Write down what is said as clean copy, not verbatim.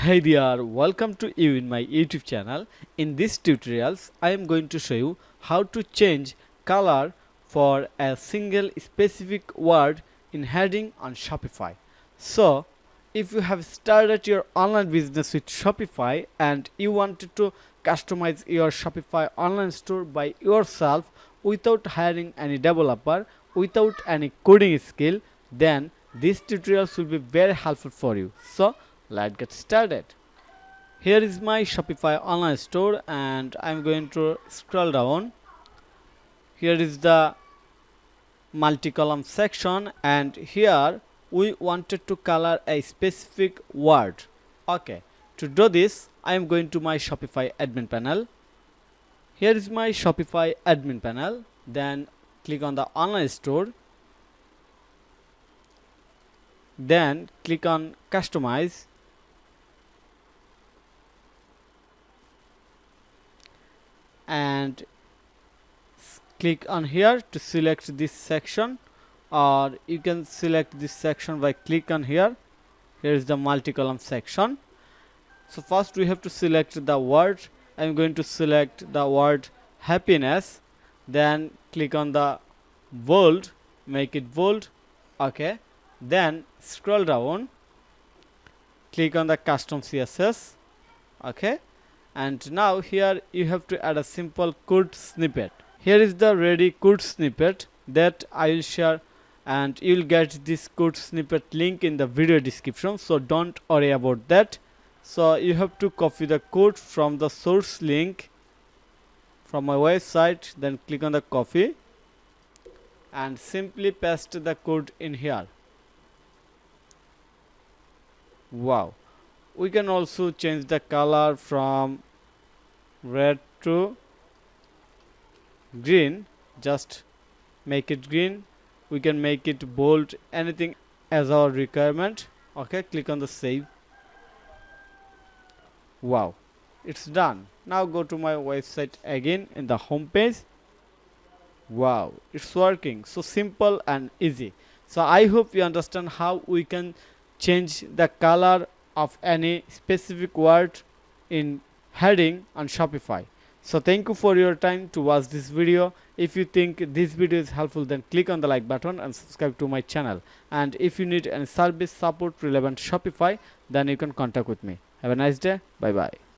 Hey there, welcome to you in my YouTube channel. In this tutorials, I am going to show you how to change color for a single specific word in heading on Shopify. So, if you have started your online business with Shopify and you wanted to customize your Shopify online store by yourself without hiring any developer, without any coding skill, then this tutorial will be very helpful for you. So, let's get started. Here is my Shopify online store and I'm going to scroll down. Here is the multi-column section and here we wanted to color a specific word. Okay, to do this I am going to my Shopify admin panel. Here is my Shopify admin panel. Then click on the online store. Then click on customize. And click on here to select this section, or you can select this section by click on here. Here is the multi-column section. So first we have to select the word. I'm going to select the word happiness. Then click on the bold, make it bold. Okay, then scroll down, click on the custom CSS. Okay, and now here you have to add a simple code snippet. Here is the ready code snippet that I will share, and you will get this code snippet link in the video description, so don't worry about that. So you have to copy the code from the source link from my website, then click on the copy and simply paste the code in here. Wow, we can also change the color from red to green. Just make it green. We can make it bold, anything as our requirement. Okay, click on the save. Wow, it's done. Now go to my website again in the home page. Wow, it's working. So simple and easy. So I hope you understand how we can change the color of any specific word in heading on Shopify. So thank you for your time to watch this video. If you think this video is helpful, then click on the like button and subscribe to my channel. And if you need any service support relevant to Shopify, then you can contact with me. Have a nice day. Bye bye.